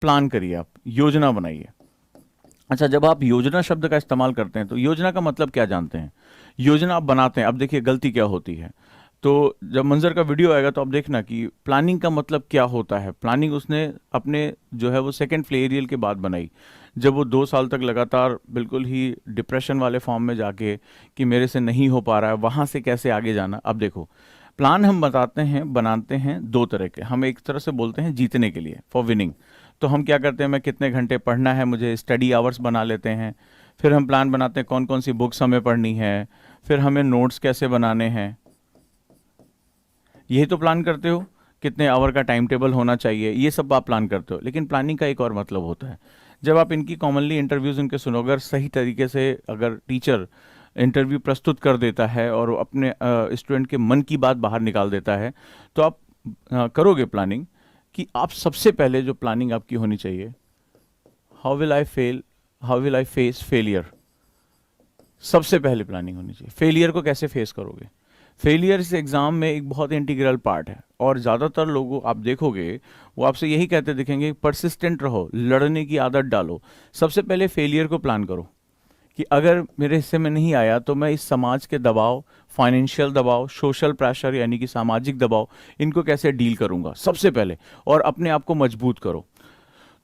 Plan करिए, आप योजना बनाइए। अच्छा, जब आप योजना शब्द का इस्तेमाल करते हैं तो योजना का मतलब क्या जानते हैं? योजना आप बनाते हैं, अब देखिए गलती क्या होती है। तो जब मंजर का वीडियो आएगा तो आप देखना कि प्लानिंग का मतलब क्या होता है। प्लानिंग उसने अपने जो है वो सेकंड फ्लेरियल के बाद बनाई, जब वो 2 साल तक लगातार बिल्कुल ही डिप्रेशन वाले फॉर्म में जाके कि मेरे से नहीं हो पा रहा है, वहाँ से कैसे आगे जाना। अब देखो, प्लान हम बनाते हैं दो तरह के। हम एक तरह से बोलते हैं जीतने के लिए, फॉर विनिंग। तो हम क्या करते हैं, मैं कितने घंटे पढ़ना है, मुझे स्टडी आवर्स बना लेते हैं। फिर हम प्लान बनाते हैं कौन कौन सी बुक्स हमें पढ़नी है, फिर हमें नोट्स कैसे बनाने हैं। यही तो प्लान करते हो, कितने आवर का टाइम टेबल होना चाहिए, ये सब आप प्लान करते हो। लेकिन प्लानिंग का एक और मतलब होता है। जब आप इनकी कॉमनली इंटरव्यूज इनके सुनोगे, अगर सही तरीके से अगर टीचर इंटरव्यू प्रस्तुत कर देता है और वो अपने स्टूडेंट के मन की बात बाहर निकाल देता है, तो आप करोगे प्लानिंग कि आप सबसे पहले जो प्लानिंग आपकी होनी चाहिए, how will I fail, how will I face failure. सबसे पहले प्लानिंग होनी चाहिए, फेलियर को कैसे फेस करोगे। फेलियर इस एग्जाम में एक बहुत इंटीग्रल पार्ट है, और ज़्यादातर लोगों आप देखोगे वो आपसे यही कहते दिखेंगे, परसिस्टेंट रहो, लड़ने की आदत डालो। सबसे पहले फेलियर को प्लान करो कि अगर मेरे हिस्से में नहीं आया तो मैं इस समाज के दबाव, फाइनेंशियल दबाव, सोशल प्रेशर यानी कि सामाजिक दबाव, इनको कैसे डील करूंगा सबसे पहले, और अपने आप को मजबूत करो।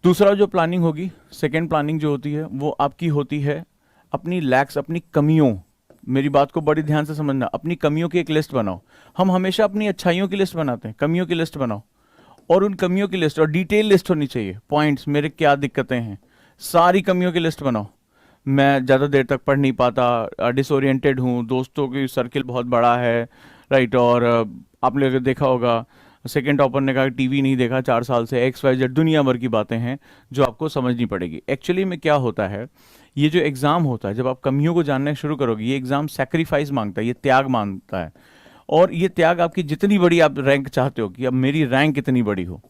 दूसरा जो प्लानिंग होगी, सेकेंड प्लानिंग जो होती है वो आपकी होती है अपनी लैक्स, अपनी कमियों। मेरी बात को बड़ी ध्यान से समझना, अपनी कमियों की एक लिस्ट बनाओ। हम हमेशा अपनी अच्छाइयों की लिस्ट बनाते हैं, कमियों की लिस्ट बनाओ। और उन कमियों की लिस्ट, और डिटेल लिस्ट होनी चाहिए, पॉइंट्स, मेरे क्या दिक्कतें हैं, सारी कमियों की लिस्ट बनाओ। मैं ज़्यादा देर तक पढ़ नहीं पाता, डिसोरिएंटेड हूँ, दोस्तों की सर्किल बहुत बड़ा है, राइट। और आपने अगर देखा होगा, सेकेंड टॉपर ने कहा टीवी नहीं देखा 4 साल से, एक्स वाई जेड, दुनिया भर की बातें हैं जो आपको समझनी पड़ेगी। एक्चुअली में क्या होता है, ये जो एग्ज़ाम होता है, जब आप कमियों को जानना शुरू करोगे, ये एग्ज़ाम सेक्रीफाइस मांगता है, ये त्याग मांगता है। और ये त्याग आपकी जितनी बड़ी आप रैंक चाहते हो कि अब मेरी रैंक कितनी बड़ी हो,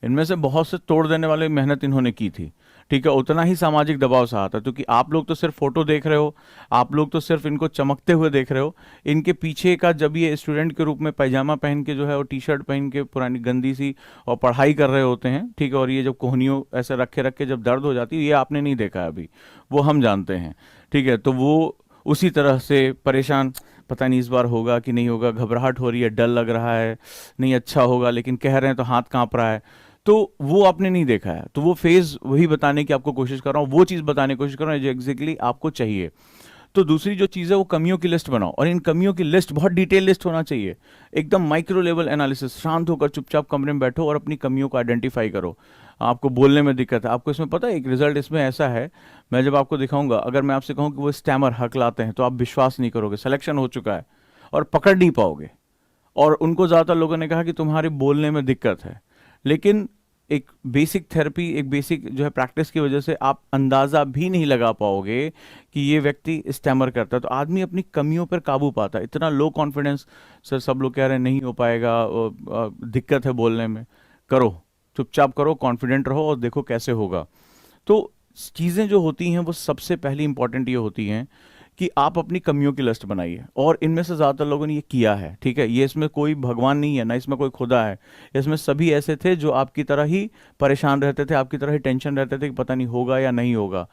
इनमें से बहुत से तोड़ देने वाले मेहनत इन्होंने की थी, ठीक है, उतना ही सामाजिक दबाव सहा था। क्योंकि आप लोग तो सिर्फ फोटो देख रहे हो, आप लोग तो सिर्फ इनको चमकते हुए देख रहे हो। इनके पीछे का, जब ये स्टूडेंट के रूप में पैजामा पहन के जो है वो टी शर्ट पहन के पुरानी गंदी सी और पढ़ाई कर रहे होते हैं, ठीक है, और ये जब कोहनियों ऐसे रखे रख के जब दर्द हो जाती है, ये आपने नहीं देखा है अभी, वो हम जानते हैं, ठीक है। तो वो उसी तरह से परेशान, पता नहीं इस बार होगा कि नहीं होगा, घबराहट हो रही है, डर लग रहा है, नहीं अच्छा होगा, लेकिन कह रहे हैं तो हाथ कांप रहा है। तो वो आपने नहीं देखा है, तो वो फेज वही बताने की आपको कोशिश कर रहा हूँ, वो चीज़ बताने की कोशिश कर रहा हूँ जो एग्जैक्टली आपको चाहिए। तो दूसरी जो चीज़ है वो कमियों की लिस्ट बनाओ, और इन कमियों की लिस्ट बहुत डिटेल लिस्ट होना चाहिए, एकदम माइक्रो लेवल एनालिसिस। शांत होकर चुपचाप कमरे में बैठो और अपनी कमियों को आइडेंटिफाई करो। आपको बोलने में दिक्कत है, आपको इसमें पता है एक रिजल्ट इसमें ऐसा है, मैं जब आपको दिखाऊंगा, अगर मैं आपसे कहूँ कि वो स्टैमर हकलाते हैं, तो आप विश्वास नहीं करोगे, सिलेक्शन हो चुका है और पकड़ नहीं पाओगे। और उनको ज़्यादातर लोगों ने कहा कि तुम्हारे बोलने में दिक्कत है। लेकिन एक बेसिक थेरेपी, एक बेसिक जो है प्रैक्टिस की वजह से आप अंदाज़ा भी नहीं लगा पाओगे कि ये व्यक्ति स्टैमर करता है। तो आदमी अपनी कमियों पर काबू पाता है। इतना लो कॉन्फिडेंस, सर सब लोग कह रहे हैं नहीं हो पाएगा, दिक्कत है बोलने में, करो, चुपचाप करो, कॉन्फिडेंट रहो और देखो कैसे होगा। तो चीज़ें जो होती हैं वो सबसे पहली इंपॉर्टेंट ये होती हैं कि आप अपनी कमियों की लिस्ट बनाइए, और इनमें से ज़्यादातर लोगों ने ये किया है, ठीक है। ये इसमें कोई भगवान नहीं है, ना इसमें कोई खुदा है, इसमें सभी ऐसे थे जो आपकी तरह ही परेशान रहते थे, आपकी तरह ही टेंशन रहते थे कि पता नहीं होगा या नहीं होगा।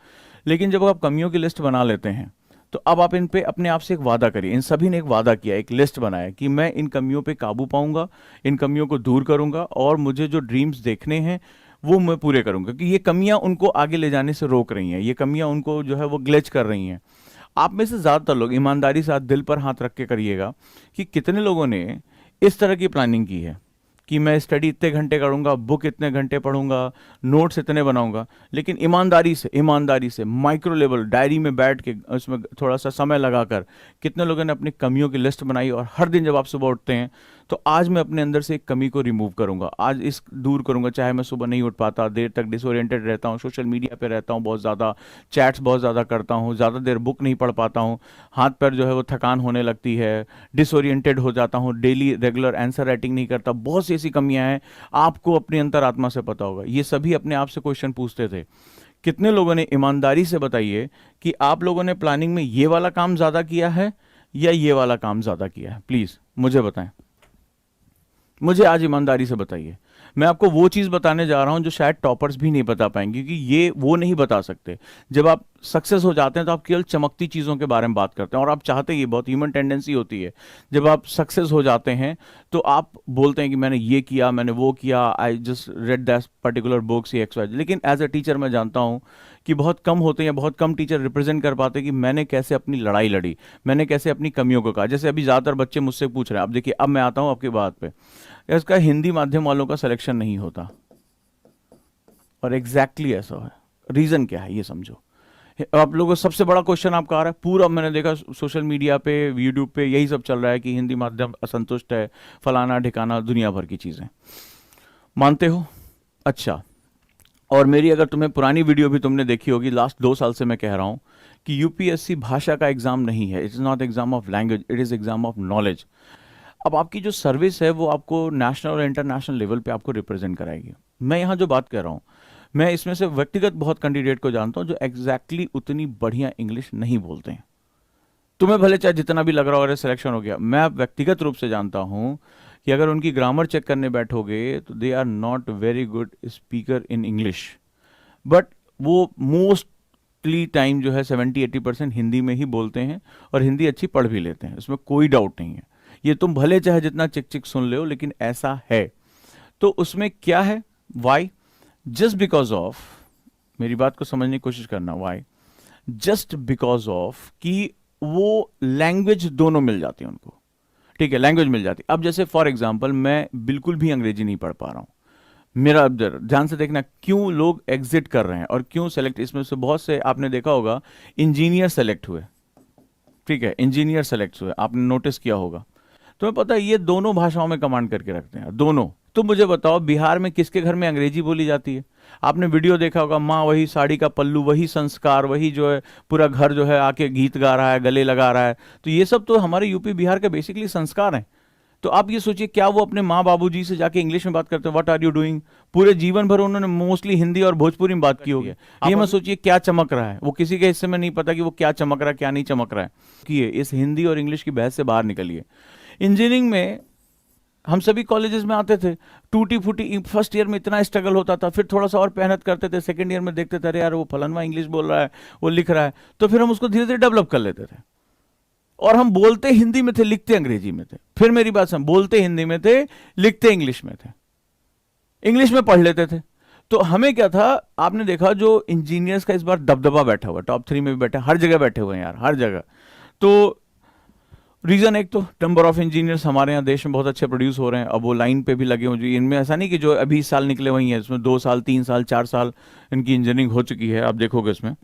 लेकिन जब आप कमियों की लिस्ट बना लेते हैं, तो अब आप इन पे अपने आप से एक वादा करिए। इन सभी ने एक वादा किया, एक लिस्ट बनाया कि मैं इन कमियों पे काबू पाऊंगा, इन कमियों को दूर करूंगा, और मुझे जो ड्रीम्स देखने हैं वो मैं पूरे करूंगा। क्योंकि ये कमियां उनको आगे ले जाने से रोक रही हैं, ये कमियां उनको जो है वो ग्लिच कर रही हैं। आप में से ज़्यादातर लोग ईमानदारी से हाथ दिल पर हाथ रख के करिएगा कि कितने लोगों ने इस तरह की प्लानिंग की है कि मैं स्टडी इतने घंटे करूंगा, बुक इतने घंटे पढ़ूंगा, नोट्स इतने बनाऊंगा। लेकिन ईमानदारी से माइक्रो लेवल डायरी में बैठ के उसमें थोड़ा सा समय लगाकर कितने लोगों ने अपनी कमियों की लिस्ट बनाई, और हर दिन जब आप सुबह उठते हैं तो आज मैं अपने अंदर से एक कमी को रिमूव करूंगा, आज इस दूर करूंगा। चाहे मैं सुबह नहीं उठ पाता, देर तक डिसोरिएंटेड रहता हूँ, सोशल मीडिया पे रहता हूँ बहुत ज़्यादा, चैट्स बहुत ज़्यादा करता हूँ, ज़्यादा देर बुक नहीं पढ़ पाता हूँ, हाथ पैर जो है वो थकान होने लगती है, डिसोरिएंटेड हो जाता हूँ, डेली रेगुलर आंसर राइटिंग नहीं करता, बहुत सी ऐसी कमियां हैं। आपको अपनी अंतरात्मा से पता होगा, ये सभी अपने आप से क्वेश्चन पूछते थे। कितने लोगों ने, ईमानदारी से बताइए कि आप लोगों ने प्लानिंग में ये वाला काम ज़्यादा किया है या ये वाला काम ज़्यादा किया है? प्लीज़ मुझे बताएं, मुझे आज ईमानदारी से बताइए। मैं आपको वो चीज़ बताने जा रहा हूँ जो शायद टॉपर्स भी नहीं बता पाएंगे, क्योंकि ये वो नहीं बता सकते। जब आप सक्सेस हो जाते हैं तो आप केवल चमकती चीज़ों के बारे में बात करते हैं, और आप चाहते, ये बहुत ह्यूमन टेंडेंसी होती है, जब आप सक्सेस हो जाते हैं तो आप बोलते हैं कि मैंने ये किया, मैंने वो किया, I just read that particular books, X Y. लेकिन एज अ टीचर मैं जानता हूँ कि बहुत कम होते हैं, बहुत कम टीचर रिप्रेजेंट कर पाते कि मैंने कैसे अपनी लड़ाई लड़ी, मैंने कैसे अपनी कमियों को कहा। जैसे अभी ज़्यादातर बच्चे मुझसे पूछ रहे हैं, अब देखिए, अब मैं आता हूँ आपकी बात पे, इसका हिंदी माध्यम वालों का सिलेक्शन नहीं होता, और एग्जैक्टली ऐसा है। रीज़न क्या है ये समझो। आप लोगों को सबसे बड़ा क्वेश्चन आपका आ रहा है, पूरा मैंने देखा सोशल मीडिया पे, यूट्यूब पे यही सब चल रहा है कि हिंदी माध्यम असंतुष्ट है, फलाना ढिकाना, दुनिया भर की चीज़ें। मानते हो? अच्छा। और मेरी अगर तुम्हें पुरानी वीडियो भी तुमने देखी होगी, लास्ट 2 साल से मैं कह रहा हूँ कि यूपीएससी भाषा का एग्जाम नहीं है। It is not exam of language, it is exam of knowledge. अब आपकी जो सर्विस है वो आपको नेशनल और इंटरनेशनल लेवल पे आपको रिप्रेजेंट कराएगी। मैं यहाँ जो बात कर रहा हूँ, मैं इसमें से व्यक्तिगत बहुत कैंडिडेट को जानता हूँ जो एग्जैक्टली उतनी बढ़िया इंग्लिश नहीं बोलते हैं। तुम्हें भले चाहे जितना भी लग रहा हो अरे सिलेक्शन हो गया, मैं व्यक्तिगत रूप से जानता हूँ कि अगर उनकी ग्रामर चेक करने बैठोगे तो they are not very good speaker in English, but वो मोस्टली टाइम जो है 70-80% हिंदी में ही बोलते हैं, और हिंदी अच्छी पढ़ भी लेते हैं, इसमें कोई डाउट नहीं है। ये तुम भले चाहे जितना चिक चिक सुन ले हो, लेकिन ऐसा है। तो उसमें क्या है, वाई? जस्ट बिकॉज ऑफ, मेरी बात को समझने की कोशिश करना, वाई? जस्ट बिकॉज ऑफ कि वो लैंग्वेज दोनों मिल जाती है उनको। ठीक है, लैंग्वेज मिल जाती। अब जैसे फॉर एग्जांपल मैं बिल्कुल भी अंग्रेजी नहीं पढ़ पा रहा हूँ, मेरा अब ध्यान से देखना क्यों लोग एग्जिट कर रहे हैं और क्यों सेलेक्ट, इसमें से बहुत से आपने देखा होगा इंजीनियर सेलेक्ट हुए। ठीक है, इंजीनियर सेलेक्ट हुए, आपने नोटिस किया होगा। तुम्हें पता है ये दोनों भाषाओं में कमांड करके रखते हैं, दोनों। तुम मुझे बताओ बिहार में किसके घर में अंग्रेजी बोली जाती है? आपने वीडियो देखा होगा, माँ वही साड़ी का पल्लू, वही संस्कार, वही जो है पूरा घर जो है आके गीत गा रहा है, गले लगा रहा है। तो ये सब तो हमारे यूपी बिहार के बेसिकली संस्कार हैं। तो आप ये सोचिए, क्या वो अपने माँ बाबूजी से जाके इंग्लिश में बात करते हैं, व्हाट आर यू डूइंग? पूरे जीवन भर उन्होंने मोस्टली हिंदी और भोजपुरी में बात की होगी। ये मत सोचिए क्या चमक रहा है, वो किसी के हिस्से में नहीं पता कि वो क्या चमक रहा है, क्या नहीं चमक रहा है। कि इस हिंदी और इंग्लिश की बहस से बाहर निकलिए। इंजीनियरिंग में हम सभी कॉलेजेस में आते थे, टूटी फूटी, फर्स्ट ईयर में इतना स्ट्रगल होता था, फिर थोड़ा सा और मेहनत करते थे, सेकंड ईयर में देखते थे अरे यार वो फलनवा इंग्लिश बोल रहा है, वो लिख रहा है, तो फिर हम उसको धीरे धीरे डेवलप कर लेते थे। और हम बोलते हिंदी में थे, लिखते अंग्रेजी में थे। फिर मेरी बात समझ, बोलते हिंदी में थे, लिखते इंग्लिश में थे, इंग्लिश में पढ़ लेते थे। तो हमें क्या था, आपने देखा जो इंजीनियर्स का इस बार दबदबा बैठा हुआ, टॉप 3 में भी बैठा, हर जगह बैठे हुए हैं यार, हर जगह। तो रीजन एक तो नंबर ऑफ इंजीनियर्स हमारे यहाँ देश में बहुत अच्छे प्रोड्यूस हो रहे हैं, अब वो लाइन पे भी लगे हुए। इनमें ऐसा नहीं कि जो अभी इस साल निकले वही हैं, इसमें 2 साल 3 साल 4 साल इनकी इंजीनियरिंग हो चुकी है, आप देखोगे इसमें।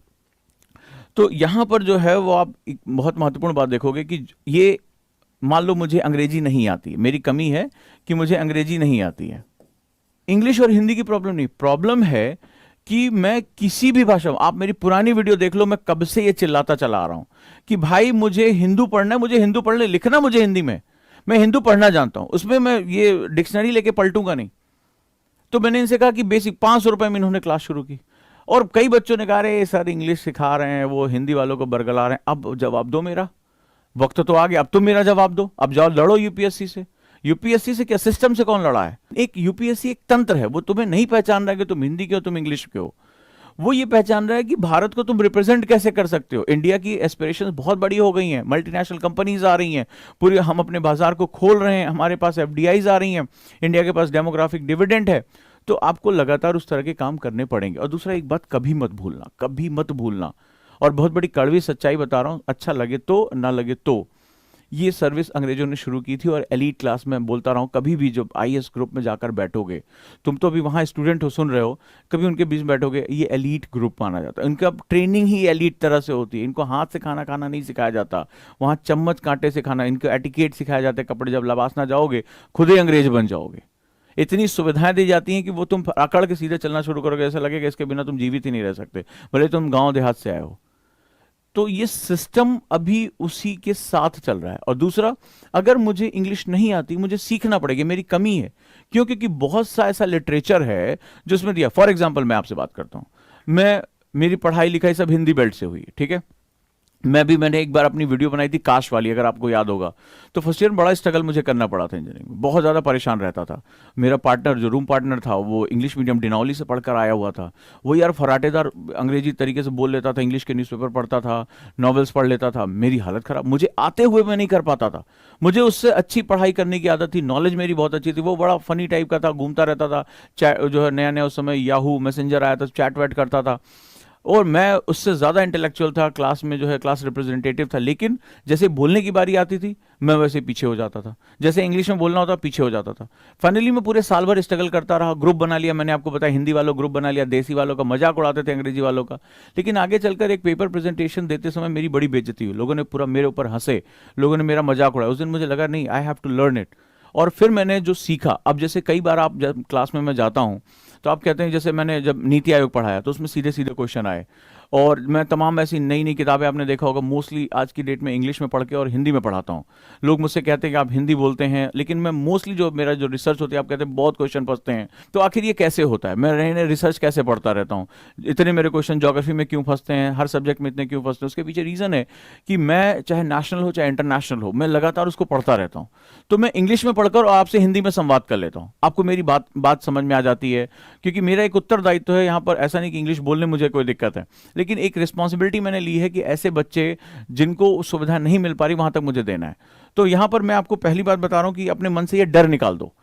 तो यहाँ पर जो है वो आप एक बहुत महत्वपूर्ण बात देखोगे कि ये, मान लो मुझे अंग्रेजी नहीं आती, मेरी कमी है कि मुझे अंग्रेजी नहीं आती है। इंग्लिश और हिंदी की प्रॉब्लम नहीं, प्रॉब्लम है कि मैं किसी भी भाषा में, आप मेरी पुरानी वीडियो देख लो, मैं कब से ये चिल्लाता चला आ रहा हूं कि भाई मुझे हिंदू पढ़ना है, मुझे हिंदू पढ़ने लिखना मुझे हिंदी में, मैं हिंदू पढ़ना जानता हूं, उसमें मैं ये डिक्शनरी लेके पलटूंगा नहीं। तो मैंने इनसे कहा कि बेसिक 500 रुपए में इन्होंने क्लास शुरू की, और कई बच्चों ने कहा अरे सर इंग्लिश सिखा रहे हैं, वो हिंदी वालों को बरगला रहे हैं। अब जवाब दो, मेरा वक्त तो आ गया, अब तुम मेरा जवाब दो, अब जाओ लड़ो यूपीएससी से। यूपीएससी से क्या, सिस्टम से कौन लड़ा है? एक यूपीएससी एक तंत्र है, वो तुम्हें नहीं पहचान रहा है कि तुम हिंदी के हो, तुम इंग्लिश के हो। वो ये पहचान रहा है कि भारत को तुम रिप्रेजेंट कैसे कर सकते हो। इंडिया की एस्पिरेशंस बहुत बड़ी हो गई हैं, मल्टीनेशनल कंपनीज आ रही हैं, पूरी हम अपने बाजार को खोल रहे हैं, हमारे पास एफडीआईज आ रही हैं, इंडिया के पास डेमोग्राफिक डिविडेंड है। तो आपको लगातार उस तरह के काम करने पड़ेंगे। और दूसरा एक बात कभी मत भूलना, कभी मत भूलना, और बहुत बड़ी कड़वी सच्चाई बता रहा हूं, अच्छा लगे तो ना लगे तो, ये सर्विस अंग्रेजों ने शुरू की थी। और एलीट क्लास में बोलता रहा हूं, कभी भी जब आईएएस ग्रुप में जाकर बैठोगे, तुम तो अभी वहां स्टूडेंट हो, सुन रहे हो, कभी उनके बीच में बैठोगे, ये एलीट ग्रुप माना जाता है। इनका ट्रेनिंग ही एलीट तरह से होती है, इनको हाथ से खाना खाना नहीं सिखाया जाता, वहां चम्मच कांटे से खाना, इनको एटिकेट सिखाया जाता है। कपड़े जब लबासना जाओगे खुद ही अंग्रेज बन जाओगे। इतनी सुविधाएं दी जाती हैं कि वो तुम अकड़ के सीधे चलना शुरू करोगे, ऐसा लगेगा इसके बिना तुम जीवित ही नहीं रह सकते, भले तुम गांव देहात से आए हो। तो ये सिस्टम अभी उसी के साथ चल रहा है। और दूसरा, अगर मुझे इंग्लिश नहीं आती, मुझे सीखना पड़ेगी, मेरी कमी है। क्यों? क्योंकि बहुत सा ऐसा लिटरेचर है जो उसमें दिया। फॉर एग्जाम्पल मैं आपसे बात करता हूं, मेरी पढ़ाई लिखाई सब हिंदी बेल्ट से हुई है, ठीक है, मैंने एक बार अपनी वीडियो बनाई थी काश वाली, अगर आपको याद होगा। तो फर्स्ट ईयर में बड़ा स्ट्रगल मुझे करना पड़ा था इंजीनियरिंग में, बहुत ज़्यादा परेशान रहता था। मेरा पार्टनर जो रूम पार्टनर था वो इंग्लिश मीडियम डिनौली से पढ़कर आया हुआ था। वो यार फराटेदार अंग्रेजी तरीके से बोल लेता था, इंग्लिश के न्यूज़पेपर पढ़ता था, नॉवेल्स पढ़ लेता था। मेरी हालत ख़राब, मुझे आते हुए मैं नहीं कर पाता था। मुझे उससे अच्छी पढ़ाई करने की आदत थी, नॉलेज मेरी बहुत अच्छी थी। वो बड़ा फनी टाइप का था, घूमता रहता था, चैट जो है नया नया उस समय याहू मैसेंजर आया था, चैट वैट करता था। और मैं उससे ज़्यादा इंटेलेक्चुअल था, क्लास में जो है क्लास रिप्रेजेंटेटिव था। लेकिन जैसे बोलने की बारी आती थी मैं वैसे पीछे हो जाता था, जैसे इंग्लिश में बोलना होता पीछे हो जाता था। फाइनली मैं पूरे साल भर स्ट्रगल करता रहा, ग्रुप बना लिया, मैंने आपको बताया हिंदी वालों ग्रुप बना लिया, देसी वालों का मजाक उड़ाते थे, अंग्रेजी वालों का। लेकिन आगे चलकर एक पेपर प्रेजेंटेशन देते समय मेरी बड़ी बेइज्जती हुई, लोगों ने पूरा मेरे ऊपर हंसे, लोगों ने मेरा मजाक उड़ाया। उस दिन मुझे लगा नहीं, I have to learn it. और फिर मैंने जो सीखा, अब जैसे कई बार आप जब क्लास में मैं जाता हूँ तो आप कहते हैं, जैसे मैंने जब नीति आयोग पढ़ाया तो उसमें सीधे सीधे क्वेश्चन आए। और मैं तमाम ऐसी नई नई किताबें आपने देखा होगा मोस्टली आज की डेट में इंग्लिश में पढ़ के और हिंदी में पढ़ाता हूँ। लोग मुझसे कहते हैं कि आप हिंदी बोलते हैं, लेकिन मैं मोस्टली जो मेरा जो रिसर्च होती है, आप कहते हैं बहुत क्वेश्चन फंसते हैं, तो आखिर ये कैसे होता है, मैं नए नए रिसर्च कैसे पढ़ता रहता हूँ, इतने मेरे क्वेश्चन ज्योग्राफी में क्यों फंसते हैं, हर सब्जेक्ट में इतने क्यों फंसते हैं? उसके पीछे रीज़न है कि मैं चाहे नेशनल हो चाहे इंटरनेशनल हो, मैं लगातार उसको पढ़ता रहता हूँ। तो मैं इंग्लिश में पढ़कर और आपसे हिंदी में संवाद कर लेता हूँ, आपको मेरी बात समझ में आ जाती है। क्योंकि मेरा एक उत्तरदायित्व है यहाँ पर, ऐसा नहीं कि इंग्लिश बोलने मुझे कोई दिक्कत है, लेकिन एक रिस्पॉन्सिबिलिटी मैंने ली है कि ऐसे बच्चे जिनको सुविधा नहीं मिल पा रही वहां तक मुझे देना है। तो यहां पर मैं आपको पहली बात बता रहा हूं कि अपने मन से ये डर निकाल दो।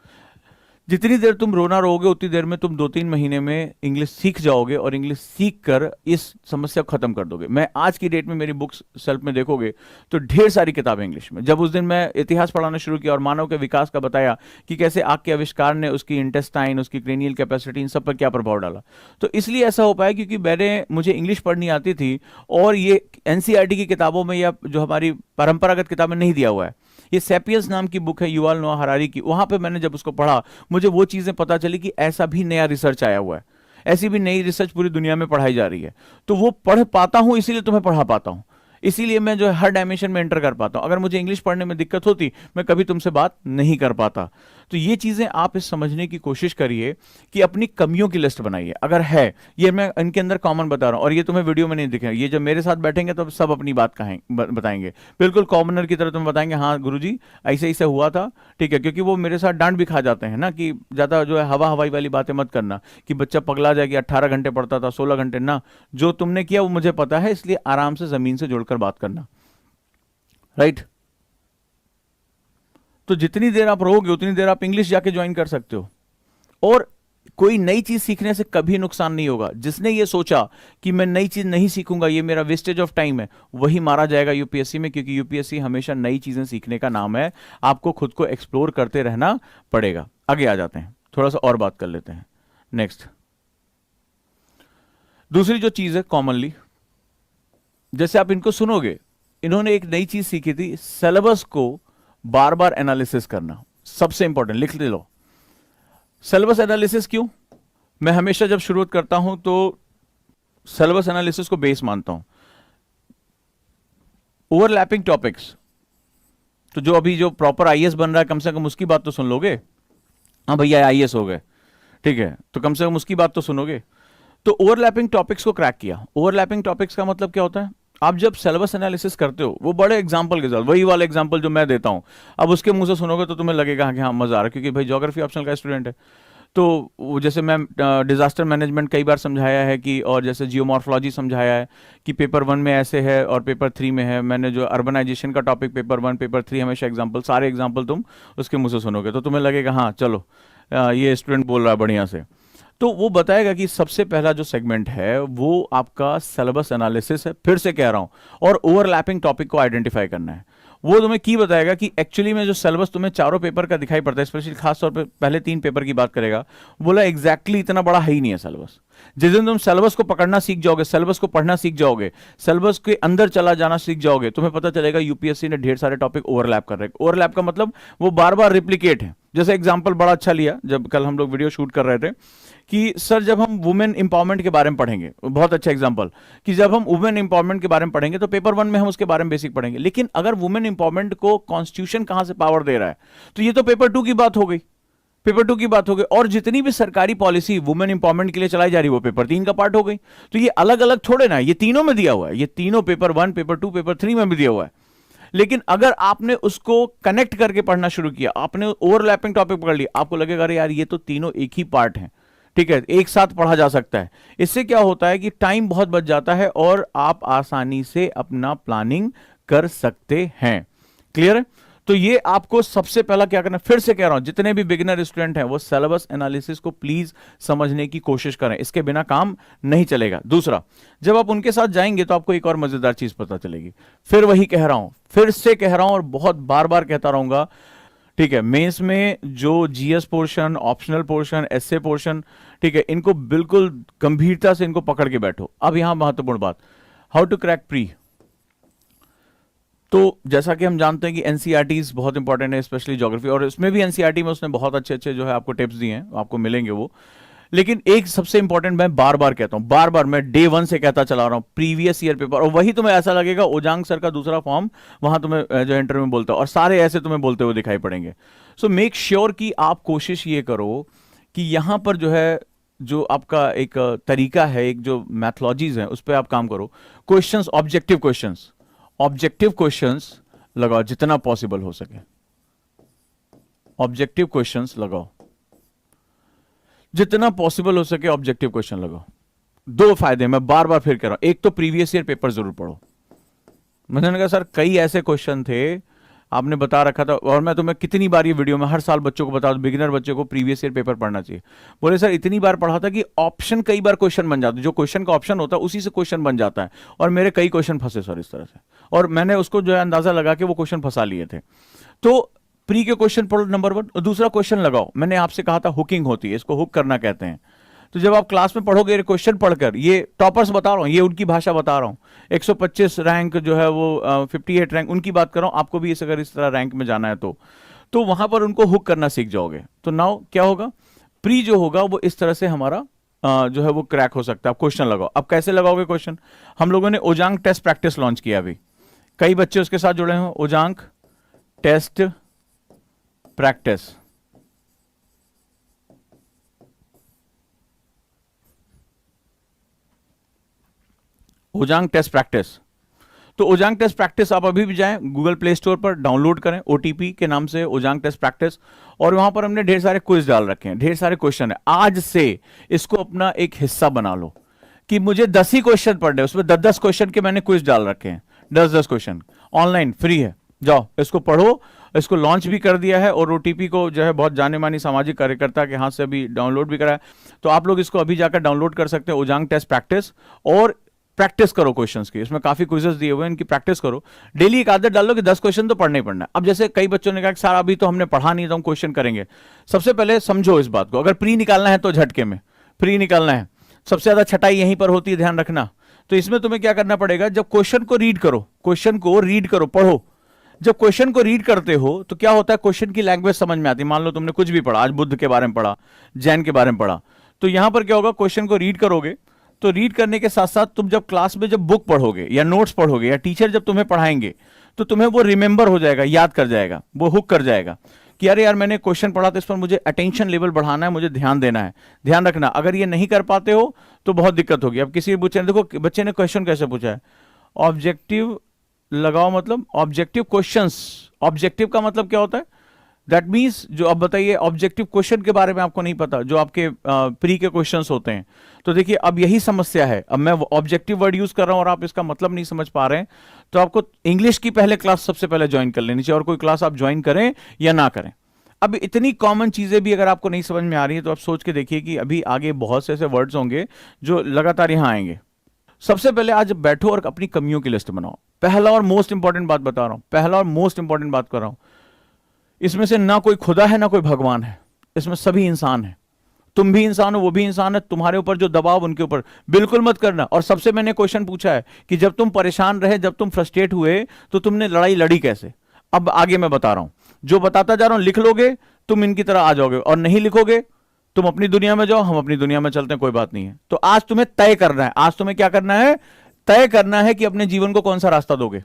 जितनी देर तुम रोना रहोगे उतनी देर में तुम 2-3 महीने में इंग्लिश सीख जाओगे और इंग्लिश सीख कर इस समस्या को खत्म कर दोगे। मैं आज की डेट में मेरी बुक्स सेल्फ में देखोगे तो ढेर सारी किताबें इंग्लिश में। जब उस दिन मैं इतिहास पढ़ाना शुरू किया और मानव के विकास का बताया कि कैसे आग के आविष्कार ने उसकी इंटेस्टाइन, उसकी क्रेनियल कैपेसिटी, इन सब पर क्या प्रभाव डाला, तो इसलिए ऐसा हो पाया क्योंकि मुझे इंग्लिश पढ़नी आती थी और ये एनसीईआरटी की किताबों में या जो हमारी परंपरागत किताबें नहीं दिया हुआ है। ये सेपियंस नाम की बुक है युवाल नोआ हरारी की, वहां पे मैंने जब उसको पढ़ा मुझे वो चीजें पता चली कि ऐसा भी नया रिसर्च आया हुआ है, ऐसी भी नई रिसर्च पूरी दुनिया में पढ़ाई जा रही है। तो वो पढ़ पाता हूं, इसीलिए तुम्हें पढ़ा पाता हूं, इसीलिए मैं जो है हर डायमेंशन में एंटर कर पाता हूं। अगर मुझे इंग्लिश पढ़ने में दिक्कत होती मैं कभी तुमसे बात नहीं कर पाता। तो ये चीजें आप इस समझने की कोशिश करिए कि अपनी कमियों की लिस्ट बनाइए, अगर है, ये मैं इनके अंदर कॉमन बता रहा हूं और ये तुम्हें वीडियो में नहीं दिखेगा। ये जब मेरे साथ बैठेंगे तो सब अपनी बात बताएंगे, बिल्कुल कॉमनर की तरह तुम्हें बताएंगे, हाँ गुरुजी ऐसे ऐसे हुआ था, ठीक है। क्योंकि वो मेरे साथ डांट भी खा जाते हैं ना कि ज्यादा जो है हवा हवाई वाली बातें मत करना कि बच्चा पगला जाए कि 18 घंटे पढ़ता था 16 घंटे ना, जो तुमने किया वो मुझे पता है, इसलिए आराम से जमीन से जुड़कर बात करना, राइट। तो जितनी देर आप रहोगे उतनी देर आप इंग्लिश जाके ज्वाइन कर सकते हो। और कोई नई चीज सीखने से कभी नुकसान नहीं होगा। जिसने ये सोचा कि मैं नई चीज नहीं सीखूंगा, ये मेरा वेस्टेज ऑफ टाइम है, वही मारा जाएगा यूपीएससी में। क्योंकि यूपीएससी हमेशा नई चीजें सीखने का नाम है, आपको खुद को एक्सप्लोर करते रहना पड़ेगा। आगे आ जाते हैं, थोड़ा सा और बात कर लेते हैं। नेक्स्ट, दूसरी जो चीज है कॉमनली, जैसे आप इनको सुनोगे, इन्होंने एक नई चीज सीखी थी, सिलेबस को बार बार एनालिसिस करना। सबसे इंपॉर्टेंट, लिख लो सिलेबस एनालिसिस। क्यों? मैं हमेशा जब शुरुआत करता हूं तो सिलेबस एनालिसिस को बेस मानता हूं। ओवरलैपिंग टॉपिक्स, तो जो अभी जो प्रॉपर आईएएस बन रहा है, कम से कम उसकी बात तो सुन लोगे। हाँ भैया आईएएस हो गए, ठीक है, तो कम से कम उसकी बात तो सुनोगे। तो ओवरलैपिंग टॉपिक्स को क्रैक किया। ओवरलैपिंग टॉपिक्स का मतलब क्या होता है? आप जब सिलेबस एनालिसिस करते हो, वो बड़े एग्जांपल के साथ, वही वाला एग्जांपल जो मैं देता हूं, अब उसके मुंह से सुनोगे तो तुम्हें लगेगा कि हाँ मजा आ रहा है, क्योंकि भाई ज्योग्राफी ऑप्शनल का स्टूडेंट है। तो वो जैसे मैं डिजास्टर मैनेजमेंट कई बार समझाया है कि, और जैसे जियोमॉर्फोलॉजी समझाया है कि पेपर 1 में ऐसे है और पेपर 3 में है। मैंने जो अर्बनाइजेशन का टॉपिक पेपर 1 पेपर 3 हमेशा एग्जाम्पल, सारे एग्जाम्पल तुम उसके मुंह से सुनोगे तो तुम्हें लगेगा हाँ चलो ये स्टूडेंट बोल रहा है बढ़िया से। तो वो बताएगा कि सबसे पहला जो सेगमेंट है वो आपका सिलेबस एनालिसिस है, फिर से कह रहा हूं, और ओवरलैपिंग टॉपिक को आइडेंटिफाई करना है। वो तुम्हें की बताएगा कि एक्चुअली में जो सिलेबस तुम्हें चारों पेपर का दिखाई पड़ता है, स्पेशली खास तौर पे पहले 3 पेपर की बात करेगा, बोला एग्जैक्टली इतना बड़ा है ही नहीं है सिलेबस। जिस दिन तुम सिलेबस को पकड़ना सीख जाओगे, सिलेबस को पढ़ना सीख जाओगे, सिलेबस के अंदर चला जाना सीख जाओगे, तुम्हें पता चलेगा यूपीएससी ने ढेर सारे टॉपिक ओवरलैप कर रहे हैं। ओवरलैप का मतलब वो बार बार रिप्लीकेट है। जैसे एग्जाम्पल बड़ा अच्छा लिया, जब कल हम लोग वीडियो शूट कर रहे थे कि सर जब हम वुमेन इंपावरमेंट के बारे में पढ़ेंगे, बहुत अच्छा एग्जांपल, कि जब हम वुमेन इंपावरमेंट के बारे में पढ़ेंगे तो पेपर 1 में हम उसके बारे में बेसिक पढ़ेंगे। लेकिन अगर वुमेन इंपावरमेंट को कॉन्स्टिट्यूशन कहां से पावर दे रहा है, तो ये तो पेपर 2 की बात हो गई। पेपर 2 की बात हो गई। और जितनी भी सरकारी पॉलिसी वुमेन इंपावरमेंट के लिए चलाई जा रही है वो पेपर 3 का पार्ट हो गई। तो ये अलग अलग थोड़े ना, ये तीनों में दिया हुआ है, ये तीनों पेपर 1, पेपर 2, पेपर 3 में भी दिया हुआ है। लेकिन अगर आपने उसको कनेक्ट करके पढ़ना शुरू किया, आपने ओवरलैपिंग टॉपिक पकड़ लिया, आपको लगेगा अरे यार ये तो तीनों एक ही पार्ट है, ठीक है, एक साथ पढ़ा जा सकता है। इससे क्या होता है कि टाइम बहुत बच जाता है और आप आसानी से अपना प्लानिंग कर सकते हैं। क्लियर है? तो ये आपको सबसे पहला क्या करना, फिर से कह रहा हूं, जितने भी बिगिनर स्टूडेंट हैं वो सिलेबस एनालिसिस को प्लीज समझने की कोशिश करें, इसके बिना काम नहीं चलेगा। दूसरा, जब आप उनके साथ जाएंगे तो आपको एक और मजेदार चीज पता चलेगी। फिर वही कह रहा हूं, फिर से कह रहा हूं और बहुत बार बार कहता रहूंगा, ठीक है, मेंस में जो GS portion, optional portion, essay portion, ठीक है, इनको बिल्कुल गंभीरता से इनको पकड़ के बैठो। अब यहां महत्वपूर्ण बात, हाउ टू क्रैक प्री। तो जैसा कि हम जानते हैं कि एनसीईआरटीज बहुत इंपॉर्टेंट है, स्पेशली ज्योग्राफी, और इसमें भी एनसीईआरटी में उसने बहुत अच्छे अच्छे जो है आपको टिप्स दिए हैं, आपको मिलेंगे वो। लेकिन एक सबसे इंपॉर्टेंट मैं बार बार कहता हूं, बार बार मैं डे 1 से कहता चला रहा हूं, प्रीवियस ईयर पेपर। और वही तुम्हें ऐसा लगेगा ओजांग सर का दूसरा फॉर्म वहां तुम्हें जो इंटरव्यू में बोलता है, और सारे ऐसे तुम्हें बोलते हुए दिखाई पड़ेंगे। सो मेक श्योर कि आप कोशिश ये करो कि यहां पर जो है, जो आपका एक तरीका है, एक जो मैथोलॉजीज है, उस पर आप काम करो। क्वेश्चंस, ऑब्जेक्टिव क्वेश्चंस लगाओ जितना पॉसिबल हो सके, ऑब्जेक्टिव क्वेश्चंस लगाओ जितना पॉसिबल हो सके, ऑब्जेक्टिव क्वेश्चन लगाओ। दो फायदे मैं बार बार फिर कह रहा हूं, एक तो प्रीवियस ईयर पेपर जरूर पढ़ो। मैंने कहा सर कई ऐसे क्वेश्चन थे आपने बता रखा था, और मैं तुम्हें कितनी बार ये वीडियो में हर साल बच्चों को बता दूं, बिगिनर बच्चों को प्रीवियस ईयर पेपर पढ़ना चाहिए। बोले सर इतनी बार पढ़ा था कि ऑप्शन कई बार क्वेश्चन बन जाता है, जो क्वेश्चन का ऑप्शन होता है उसी से क्वेश्चन बन जाता है, और मेरे कई क्वेश्चन फंसे सर इस तरह से, और मैंने उसको जो है अंदाजा लगा के वो क्वेश्चन फंसा लिए थे। तो प्री के क्वेश्चन पढ़ो नंबर 1, और दूसरा क्वेश्चन लगाओ। मैंने आपसे कहा था हुकिंग होती है, इसको हुक करना कहते हैं। तो जब आप क्लास में पढ़ोगे क्वेश्चन पढ़कर, ये टॉपर्स बता रहा हूं, ये उनकी भाषा बता रहा हूं, 125 रैंक जो है वो 58 रैंक उनकी बात कर रहा हूं, आपको भी इस अगर इस तरह रैंक में जाना है तो वहां पर उनको हुक करना सीख जाओगे। तो नाउ क्या होगा, प्री जो होगा वो इस तरह से हमारा जो है वो क्रैक हो सकता है। आप क्वेश्चन लगाओ। अब कैसे लगाओगे क्वेश्चन, हम लोगों ने ओजांग टेस्ट प्रैक्टिस लॉन्च किया अभी, कई बच्चे उसके साथ जुड़े हैं। ओजांग टेस्ट प्रैक्टिस, ओजांग टेस्ट प्रैक्टिस। तो ओजांग टेस्ट प्रैक्टिस आप अभी भी जाएं गूगल प्ले स्टोर पर, डाउनलोड करें ओटीपी के नाम से ओजांग टेस्ट प्रैक्टिस, और वहां पर हमने ढेर सारे क्विज डाल रखे हैं, ढेर सारे क्वेश्चन है। आज से इसको अपना एक हिस्सा बना लो कि मुझे 10 ही क्वेश्चन पढ़ने, उसमें 10-10 क्वेश्चन के मैंने क्विज डाल रखे हैं, 10-10 क्वेश्चन ऑनलाइन फ्री है, जाओ इसको पढ़ो। इसको लॉन्च भी कर दिया है, और ओटीपी को जो है बहुत जाने मानी सामाजिक कार्यकर्ता के हाथ से अभी डाउनलोड भी करा है, तो आप लोग इसको अभी जाकर डाउनलोड कर सकते हैं, ओजांग टेस्ट प्रैक्टिस, और प्रैक्टिस करो क्वेश्चंस की। इसमें काफी क्विजेस दिए हुए हैं, इनकी प्रैक्टिस करो। डेली एक आदत डाल लो कि 10 क्वेश्चन तो पढ़ना ही पढ़ना है। अब जैसे कई बच्चों ने कहा कि सर अभी तो हमने पढ़ा नहीं, तो हम क्वेश्चन करेंगे। सबसे पहले समझो इस बात को, अगर प्री निकालना है तो झटके में प्री निकालना है, सबसे ज्यादा छटाई यहीं पर होती है, ध्यान रखना। तो इसमें तुम्हें क्या करना पड़ेगा, जब क्वेश्चन को रीड करो, क्वेश्चन को रीड करो, पढ़ो। जब क्वेश्चन को रीड करते हो तो क्या होता है, क्वेश्चन की लैंग्वेज समझ में आती है। मान लो तुमने कुछ भी पढ़ा, आज बुद्ध के बारे में पढ़ा, जैन के बारे में पढ़ा, तो यहां पर क्या होगा, क्वेश्चन को रीड करोगे, तो रीड करने के साथ साथ तुम जब क्लास में जब बुक पढ़ोगे या नोट्स पढ़ोगे या टीचर जब तुम्हें पढ़ाएंगे, तो तुम्हें वो रिमेंबर हो जाएगा, याद कर जाएगा, वो हुक कर जाएगा कि अरे यार मैंने क्वेश्चन पढ़ा तो इस पर मुझे अटेंशन लेवल बढ़ाना है, मुझे ध्यान देना है। ध्यान रखना, अगर ये नहीं कर पाते हो तो बहुत दिक्कत होगी। अब किसी बच्चे ने, देखो बच्चे ने क्वेश्चन कैसे पूछा है, ऑब्जेक्टिव लगाओ, मतलब ऑब्जेक्टिव क्वेश्चंस। ऑब्जेक्टिव का मतलब क्या होता है, दैट मीन्स जो, अब बताइए ऑब्जेक्टिव क्वेश्चन के बारे में आपको नहीं पता, जो आपके प्री के क्वेश्चंस होते हैं। तो देखिए अब यही समस्या है, अब मैं ऑब्जेक्टिव वर्ड यूज कर रहा हूं और आप इसका मतलब नहीं समझ पा रहे हैं, तो आपको इंग्लिश की पहले क्लास सबसे पहले ज्वाइन कर लेनी चाहिए, और कोई क्लास आप ज्वाइन करें या ना करें। अब इतनी कॉमन चीजें भी अगर आपको नहीं समझ में आ रही है, तो आप सोच के देखिए कि अभी आगे बहुत से ऐसे वर्ड्स होंगे जो लगातार यहां आएंगे। सबसे पहले आज बैठो और अपनी कमियों की लिस्ट बनाओ। पहला और मोस्ट इंपॉर्टेंट बात बता रहा हूं, पहला और मोस्ट इंपॉर्टेंट बात कर रहा हूं, इसमें से ना कोई खुदा है ना कोई भगवान है, इसमें सभी इंसान है। तुम भी इंसान हो, वो भी इंसान है, तुम्हारे ऊपर जो दबाव उनके ऊपर बिल्कुल मत करना। और सबसे मैंने क्वेश्चन पूछा है कि जब तुम परेशान रहे, जब तुम फ्रस्ट्रेट हुए, तो तुमने लड़ाई लड़ी कैसे। अब आगे मैं बता रहा हूं, जो बताता जा रहा हूं, लिख लोगे तुम इनकी तरह आ जाओगे, और नहीं लिखोगे तुम अपनी दुनिया में जाओ, हम अपनी दुनिया में चलते हैं, कोई बात नहीं है। तो आज तुम्हें तय करना है, आज तुम्हें क्या करना है, तय करना है कि अपने जीवन को कौन सा रास्ता दोगे।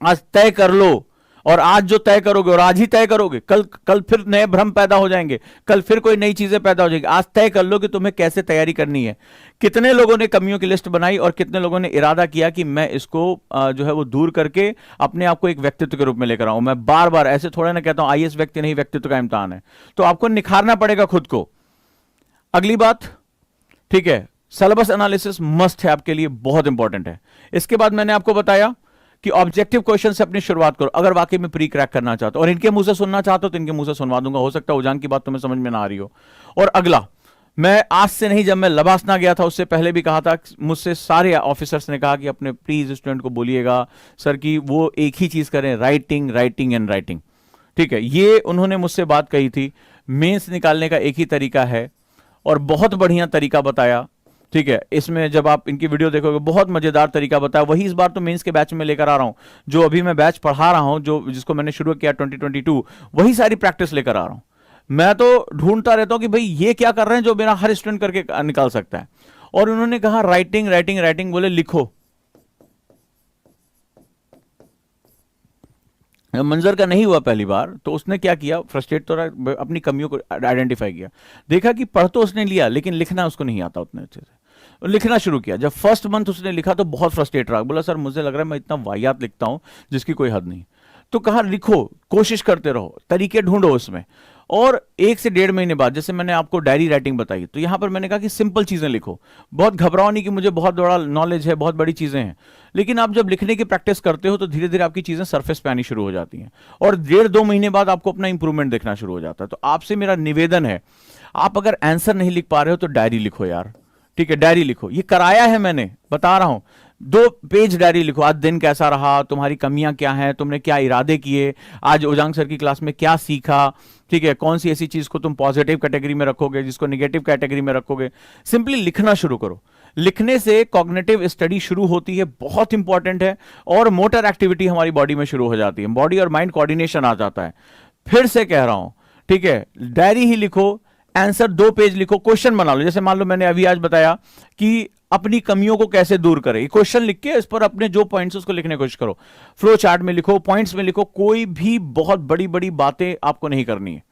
आज तय कर लो, और आज जो तय करोगे और आज ही तय करोगे, कल कल फिर नए भ्रम पैदा हो जाएंगे, कल फिर कोई नई चीजें पैदा हो जाएगी। आज तय कर लो कि तुम्हें कैसे तैयारी करनी है। कितने लोगों ने कमियों की लिस्ट बनाई और कितने लोगों ने इरादा किया कि मैं इसको जो है वो दूर करके अपने आप को एक व्यक्तित्व के रूप में लेकर आऊं। मैं बार बार ऐसे थोड़ा ना कहता हूं आईएएस व्यक्ति नहीं, व्यक्तित्व का इम्तिहान है, तो आपको निखारना पड़ेगा खुद को। अगली बात, ठीक है, सिलेबस एनालिसिस मस्ट है, आपके लिए बहुत इंपॉर्टेंट है। इसके बाद मैंने आपको बताया कि ऑब्जेक्टिव क्वेश्चन से अपनी शुरुआत करो अगर वाकई में प्री क्रैक करना चाहते हो, और इनके मुंह से सुनना चाहते हो तो इनके मुंह से सुनवा दूंगा, हो सकता है उजांग की बात तुम्हें समझ में ना आ रही हो। और अगला, मैं आज से नहीं, जब मैं लबासना गया था उससे पहले भी कहा था, मुझसे सारे ऑफिसर्स ने कहा कि अपने प्लीज स्टूडेंट को बोलिएगा सर कि वो एक ही चीज करें, राइटिंग राइटिंग एंड राइटिंग। ठीक है, ये उन्होंने मुझसे बात कही थी। मेंस निकालने का एक ही तरीका है और बहुत बढ़िया तरीका बताया। ठीक है, इसमें जब आप इनकी वीडियो देखोगे बहुत मजेदार तरीका बताया। वही इस बार तो मेंस के बैच में लेकर आ रहा हूं, जो अभी मैं बैच पढ़ा रहा हूं, जो जिसको मैंने शुरू किया 2022, वही सारी प्रैक्टिस लेकर आ रहा हूं। मैं तो ढूंढता रहता हूं कि भाई ये क्या कर रहे हैं जो मेरा हर स्टूडेंट करके निकाल सकता है। और उन्होंने कहा राइटिंग राइटिंग राइटिंग, बोले लिखो। मंजर का नहीं हुआ पहली बार, तो उसने क्या किया, फ्रस्ट्रेट तो रहा, अपनी कमियों को आइडेंटिफाई किया, देखा कि पढ़ तो उसने लिया लेकिन लिखना उसको नहीं आता उतने अच्छे से, लिखना शुरू किया। जब फर्स्ट मंथ उसने लिखा तो बहुत फ्रस्ट्रेट रहा, बोला सर मुझे लग रहा है मैं इतना वाहियात लिखता हूं जिसकी कोई हद नहीं। तो कहा लिखो, कोशिश करते रहो, तरीके ढूंढो उसमें। और 1 से 1.5 महीने बाद, जैसे मैंने आपको डायरी राइटिंग बताई, तो यहां पर मैंने कहा कि सिंपल चीजें लिखो, बहुत घबराओ नहीं कि मुझे बहुत बड़ा नॉलेज है, बहुत बड़ी चीजें हैं। लेकिन आप जब लिखने की प्रैक्टिस करते हो तो धीरे धीरे आपकी चीजें सरफेस पे आनी शुरू हो जाती हैं, और 1.5-2 महीने बाद आपको अपना इंप्रूवमेंट देखना शुरू हो जाता है। तो आपसे मेरा निवेदन है, आप अगर आंसर नहीं लिख पा रहे हो तो डायरी लिखो यार। ठीक है, डायरी लिखो, ये कराया है मैंने, बता रहा हूं, 2 पेज डायरी लिखो। आज दिन कैसा रहा, तुम्हारी कमियां क्या हैं, तुमने क्या इरादे किए, आज ओजांग सर की क्लास में क्या सीखा। ठीक है, कौन सी ऐसी चीज को तुम पॉजिटिव कैटेगरी में रखोगे, जिसको निगेटिव कैटेगरी में रखोगे। सिंपली लिखना शुरू करो। लिखने से कॉग्निटिव स्टडी शुरू होती है, बहुत इंपॉर्टेंट है, और मोटर एक्टिविटी हमारी बॉडी में शुरू हो जाती है, बॉडी और माइंड कोऑर्डिनेशन आ जाता है। फिर से कह रहा हूं, ठीक है, डायरी ही लिखो, आंसर 2 पेज लिखो, क्वेश्चन बना लो। जैसे मान लो मैंने अभी आज बताया कि अपनी कमियों को कैसे दूर करें, क्वेश्चन लिख के इस पर अपने जो पॉइंट्स उसको लिखने की कोशिश करो, फ्लो चार्ट में लिखो, पॉइंट्स में लिखो, कोई भी बहुत बड़ी बड़ी बातें आपको नहीं करनी है।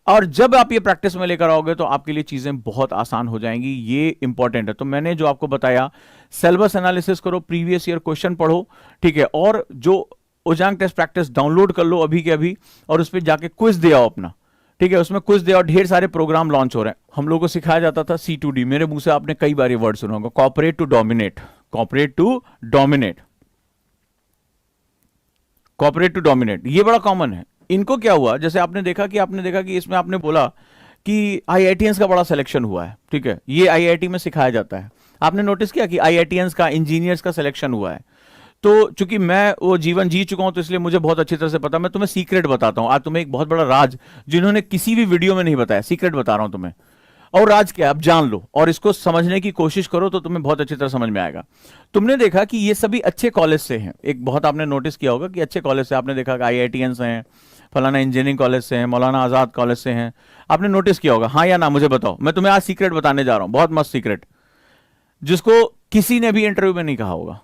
और जब आप ये प्रैक्टिस में लेकर आओगे तो आपके लिए चीजें बहुत आसान हो जाएंगी, ये इंपॉर्टेंट है। तो मैंने जो आपको बताया, सिलेबस एनालिसिस करो, प्रीवियस ईयर क्वेश्चन पढ़ो, ठीक है, और जो ओजांग टेस्ट प्रैक्टिस डाउनलोड कर लो अभी के अभी, और उस पर जाके क्विज दे आओ अपना। ठीक है, उसमें कुछ दे, और ढेर सारे प्रोग्राम लॉन्च हो रहे हैं। हम लोगों को सिखाया जाता था C2D, मेरे मुंह से आपने कई बार ये वर्ड सुना होगा, cooperate to dominate, cooperate to dominate, cooperate to dominate, ये बड़ा कॉमन है। इनको क्या हुआ, जैसे आपने देखा कि इसमें आपने बोला कि IITians का बड़ा सिलेक्शन हुआ है। ठीक है, ये IIT में सिखाया जाता है। आपने नोटिस किया कि IITians का, इंजीनियर्स का सिलेक्शन हुआ है। तो चूंकि मैं वो जीवन जी चुका हूं तो इसलिए मुझे बहुत अच्छी तरह से पता। मैं तुम्हें सीक्रेट बताता हूं आज, तुम्हें एक बहुत बड़ा राज जिन्होंने किसी भी वीडियो में नहीं बताया, सीक्रेट बता रहा हूं तुम्हें। और राज क्या, अब जान लो और इसको समझने की कोशिश करो तो तुम्हें बहुत अच्छी तरह समझ में आएगा। तुमने देखा कि ये सभी अच्छे कॉलेज से हैं, एक बहुत आपने नोटिस किया होगा कि अच्छे कॉलेज से, आपने देखा कि IITians हैं, फलाना इंजीनियरिंग कॉलेज से हैं, मौलाना आजाद कॉलेज से हैं, आपने नोटिस किया होगा, हाँ या ना मुझे बताओ। मैं तुम्हें आज सीक्रेट बताने जा रहा हूं, बहुत मस्त सीक्रेट, जिसको किसी ने भी इंटरव्यू में नहीं कहा होगा।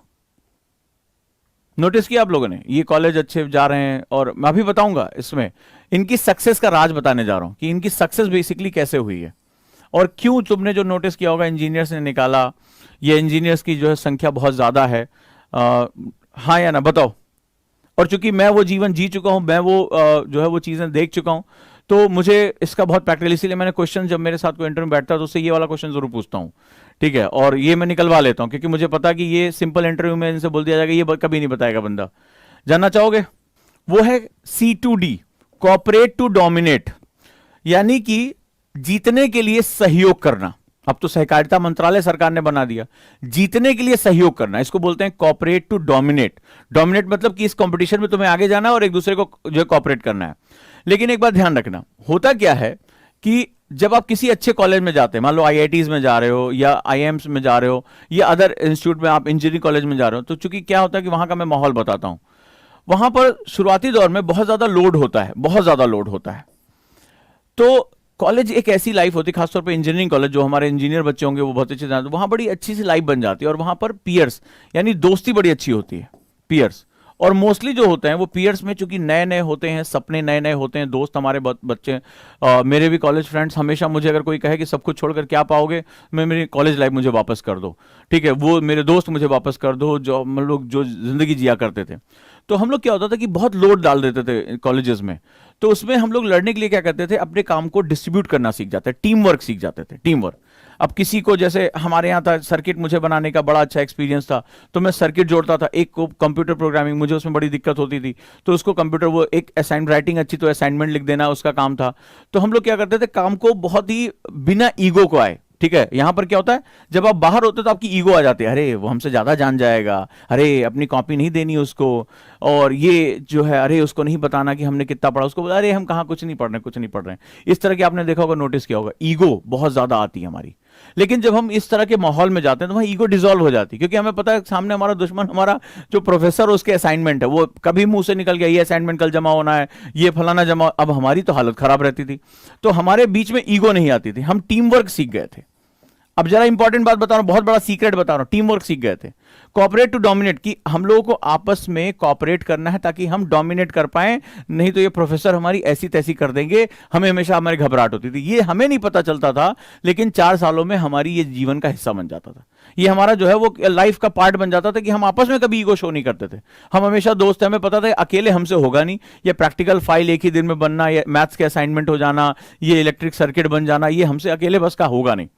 नोटिस किया आप लोगों ने, ये कॉलेज अच्छे जा रहे हैं, और मैं अभी बताऊंगा इसमें इनकी सक्सेस का राज बताने जा रहा हूं कि इनकी सक्सेस बेसिकली कैसे हुई है, और क्यों तुमने जो नोटिस किया होगा इंजीनियर्स ने निकाला, ये इंजीनियर्स की जो है संख्या बहुत ज्यादा है। हाँ या ना बताओ। और चूंकि मैं वो जीवन जी चुका हूं, मैं वो जो है वो चीजें देख चुका हूं, तो मुझे इसका बहुत प्रैक्टिकल, इसीलिए मैंने क्वेश्चन, जब मेरे साथ कोई इंटरव्यू में बैठता है तो उससे ये वाला क्वेश्चन जरूर पूछता हूं। ठीक है, और ये मैं निकलवा लेता हूं, क्योंकि मुझे पता कि ये सिंपल इंटरव्यू में इनसे बोल दिया जाएगा, ये कभी नहीं बताएगा बंदा। जानना चाहोगे? वो है C2D, कॉपरेट टू डोमिनेट, यानी कि जीतने के लिए सहयोग करना। अब तो सहकारिता मंत्रालय सरकार ने बना दिया, जीतने के लिए सहयोग करना, इसको बोलते हैं कॉपरेट टू डोमिनेट। डोमिनेट मतलब कि इस कंपटीशन में तुम्हें आगे जाना है और एक दूसरे को जो है कॉपरेट करना है। लेकिन एक बात ध्यान रखना, होता क्या है कि जब आप किसी अच्छे कॉलेज में जाते हैं, मान लो IITs में जा रहे हो या IIMs में जा रहे हो या अदर इंस्टीट्यूट में, आप इंजीनियरिंग कॉलेज में जा रहे हो, तो चूंकि क्या होता है कि वहां का मैं माहौल बताता हूं, वहां पर शुरुआती दौर में बहुत ज्यादा लोड होता है, बहुत ज्यादा लोड होता है। तो कॉलेज एक ऐसी लाइफ होती है, खासतौर पे इंजीनियरिंग कॉलेज, जो हमारे इंजीनियर बच्चे होंगे वो बहुत अच्छे जानते हैं, वहां बड़ी अच्छी सी लाइफ बन जाती है, और वहां पर पीयर्स यानी दोस्ती बड़ी अच्छी होती है, पीयर्स। और मोस्टली जो होते हैं वो पीयर्स में, चूंकि नए नए होते हैं, सपने नए नए होते हैं, दोस्त हमारे बच्चे, मेरे भी कॉलेज फ्रेंड्स, हमेशा मुझे अगर कोई कहे कि सब कुछ छोड़कर क्या पाओगे, मैं मेरी कॉलेज लाइफ मुझे वापस कर दो, ठीक है, वो मेरे दोस्त मुझे वापस कर दो, जो हम लोग जो जिंदगी जिया करते थे। तो हम लोग क्या होता था कि बहुत लोड डाल देते थे कॉलेजेस में, तो उसमें हम लोग लड़ने के लिए क्या करते थे, अपने काम को डिस्ट्रीब्यूट करना सीख जाते, टीम वर्क सीख जाते थे, टीम वर्क। अब किसी को, जैसे हमारे यहाँ था सर्किट, मुझे बनाने का बड़ा अच्छा एक्सपीरियंस था, तो मैं सर्किट जोड़ता था, एक को कंप्यूटर प्रोग्रामिंग, मुझे उसमें बड़ी दिक्कत होती थी, तो उसको कंप्यूटर, वो एक असाइन राइटिंग अच्छी, तो असाइनमेंट लिख देना उसका काम था। तो हम लोग क्या करते थे, काम को बहुत ही बिना ईगो को आए, ठीक है। यहां पर क्या होता है, जब आप बाहर होते तो आपकी ईगो आ जाती है, अरे वो हमसे ज्यादा जान जाएगा, अरे अपनी कॉपी नहीं देनी उसको, और ये जो है, अरे उसको नहीं बताना कि हमने कितना पढ़ा, उसको अरे हम कहाँ, कुछ नहीं पढ़ रहे, कुछ नहीं पढ़ रहे हैं। इस तरह की आपने देखा होगा, नोटिस किया होगा, ईगो बहुत ज्यादा आती है हमारी। लेकिन जब हम इस तरह के माहौल में जाते हैं तो वहां ईगो डिसॉल्व हो जाती है, क्योंकि हमें पता है सामने हमारा दुश्मन, हमारा जो प्रोफेसर, उसके असाइनमेंट है, वो कभी मुंह से निकल गया ये असाइनमेंट कल जमा होना है, ये फलाना जमा, अब हमारी तो हालत खराब रहती थी। तो हमारे बीच में ईगो नहीं आती थी, हम टीम वर्क सीख गए थे। अब जरा इंपॉर्टेंट बात बता रहा हूं, बहुत बड़ा सीक्रेट बता रहा हूं, टीम वर्क सीख गए थे। कॉपरेट टू डोमिनेट, कि हम लोगों को आपस में कॉपरेट करना है ताकि हम डोमिनेट कर पाए, नहीं तो ये प्रोफेसर हमारी ऐसी तैसी कर देंगे, हमें हमेशा हमारी घबराहट होती थी। ये हमें नहीं पता चलता था, लेकिन 4 सालों में हमारी ये जीवन का हिस्सा बन जाता था, ये हमारा जो है वो लाइफ का पार्ट बन जाता था, कि हम आपस में कभी ईगो शो नहीं करते थे। हम हमेशा दोस्त हैं, हमें पता था अकेले हमसे होगा नहीं, ये प्रैक्टिकल फाइल एक ही दिन में बनना, ये मैथ्स के असाइनमेंट हो जाना, ये इलेक्ट्रिक सर्किट बन जाना, ये हमसे अकेले बस का होगा नहीं,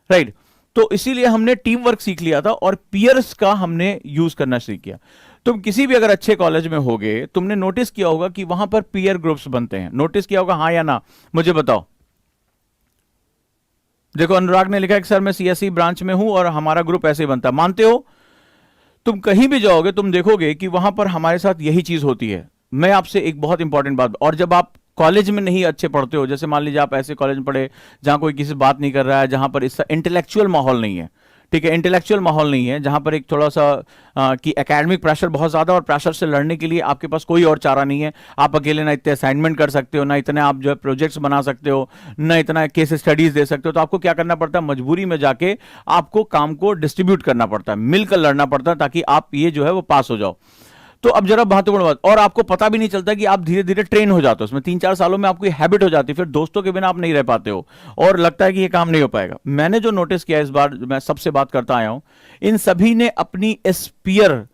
राइट। तो इसीलिए हमने टीम वर्क सीख लिया था, और पियर्स का हमने यूज करना सीख किया। तुम किसी भी अगर अच्छे कॉलेज में होगे, तुमने नोटिस किया होगा कि वहां पर पियर ग्रुप्स बनते हैं, नोटिस किया होगा, हाँ या ना, मुझे बताओ। देखो अनुराग ने लिखा है कि सर मैं सीएसई ब्रांच में हूं और हमारा ग्रुप ऐसे ही बनता है, मानते हो? तुम कहीं भी जाओगे तुम देखोगे कि वहां पर हमारे साथ यही चीज होती है। मैं आपसे एक बहुत इंपॉर्टेंट बात, और जब आप कॉलेज में नहीं अच्छे पढ़ते हो, जैसे मान लीजिए आप ऐसे कॉलेज में पढ़े जहां कोई किसी से बात नहीं कर रहा है, जहां पर इसका इंटेलेक्चुअल माहौल नहीं है, ठीक है, इंटेलेक्चुअल माहौल नहीं है, जहां पर एक थोड़ा सा कि एकेडमिक प्रेशर बहुत ज्यादा, और प्रेशर से लड़ने के लिए आपके पास कोई और चारा नहीं है, आप अकेले ना इतने असाइनमेंट कर सकते हो, ना इतने आप जो है प्रोजेक्ट्स बना सकते हो, ना इतना केस स्टडीज दे सकते हो, तो आपको क्या करना पड़ता है, मजबूरी में जाके आपको काम को डिस्ट्रीब्यूट करना पड़ता है, मिलकर लड़ना पड़ता है, ताकि आप ये जो है वो पास हो जाओ। तो अब जरा महत्वपूर्ण बात, और आपको पता भी नहीं चलता कि आप धीरे धीरे ट्रेन हो जाते हो उसमें, 3-4 सालों में आपकी हैबिट हो जाती है, फिर दोस्तों के बिना आप नहीं रह पाते हो, और लगता है कि ये काम नहीं हो पाएगा। मैंने जो नोटिस किया, इस बार मैं सबसे बात करता आया हूं, इन सभी ने अपनी स्पीयर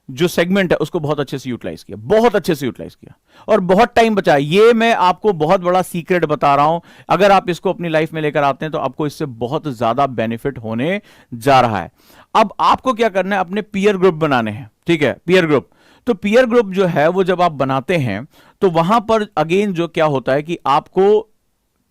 जो सेगमेंट है उसको बहुत अच्छे से यूटिलाइज किया, बहुत अच्छे से यूटिलाइज किया, और बहुत टाइम बचा। ये मैं आपको बहुत बड़ा सीक्रेट बता रहा हूं, अगर आप इसको अपनी लाइफ में लेकर आते हैं तो आपको इससे बहुत ज्यादा बेनिफिट होने जा रहा है। अब आपको क्या करना है, अपने पीयर ग्रुप बनाने हैं, ठीक है, पीयर ग्रुप। तो पीयर ग्रुप जो है वो जब आप बनाते हैं तो वहां पर अगेन जो क्या होता है कि आपको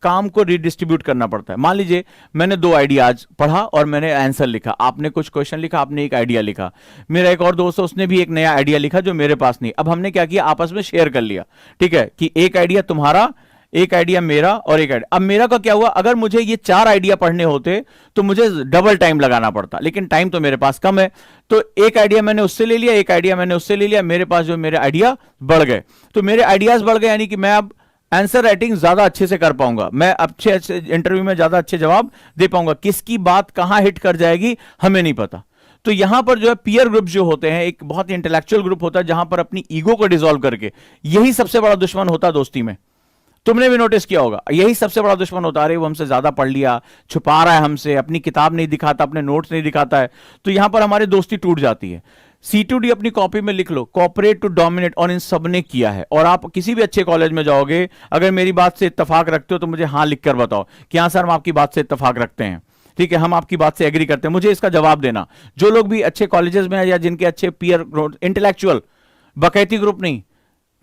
काम को रिडिस्ट्रीब्यूट करना पड़ता है। मान लीजिए मैंने 2 आइडिया आज पढ़ा और मैंने आंसर लिखा, आपने कुछ क्वेश्चन लिखा, आपने एक आइडिया लिखा, मेरा एक और दोस्त है उसने भी एक नया आइडिया लिखा जो मेरे पास नहीं। अब हमने क्या किया, आपस में शेयर कर लिया, ठीक है, कि एक आइडिया तुम्हारा, एक आइडिया मेरा, और एक आइडिया। अब मेरा का क्या हुआ, अगर मुझे ये 4 आइडिया पढ़ने होते तो मुझे डबल टाइम लगाना पड़ता, लेकिन टाइम तो मेरे पास कम है, तो एक आइडिया मैंने उससे ले लिया, एक आइडिया मैंने उससे ले लिया, मेरे पास जो मेरे आइडिया बढ़ गए। तो मेरे आइडियाज बढ़ गए, यानी कि मैं अब आंसर राइटिंग ज्यादा अच्छे से कर पाऊंगा, मैं अच्छे अच्छे इंटरव्यू में ज्यादा अच्छे जवाब दे पाऊंगा। किसकी बात कहां हिट कर जाएगी हमें नहीं पता। तो यहां पर जो है पीयर ग्रुप जो होते हैं, एक बहुत ही इंटेलेक्चुअल ग्रुप होता है जहां पर अपनी ईगो को डिसॉल्व करके, यही सबसे बड़ा दुश्मन होता है दोस्ती में। तुमने भी नोटिस किया होगा, यही सबसे बड़ा दुश्मन होता है, अरे वो हमसे ज्यादा पढ़ लिया, छुपा रहा है हमसे, अपनी किताब नहीं दिखाता, अपने नोट्स नहीं दिखाता है, तो यहां पर हमारी दोस्ती टूट जाती है। C2D अपनी कॉपी में लिख लो, कॉपरेट टू डोमिनेट, और इन सब ने किया है। और आप किसी भी अच्छे कॉलेज में जाओगे, अगर मेरी बात से इत्तेफाक रखते हो तो मुझे हाँ लिख कर बताओ कि हाँ सर हम आपकी बात से इत्तेफाक रखते हैं, ठीक है, हम आपकी बात से एग्री करते हैं, मुझे इसका जवाब देना। जो लोग भी अच्छे कॉलेजेस में या जिनके अच्छे पीयर इंटेलेक्चुअल, बकैती ग्रुप नहीं,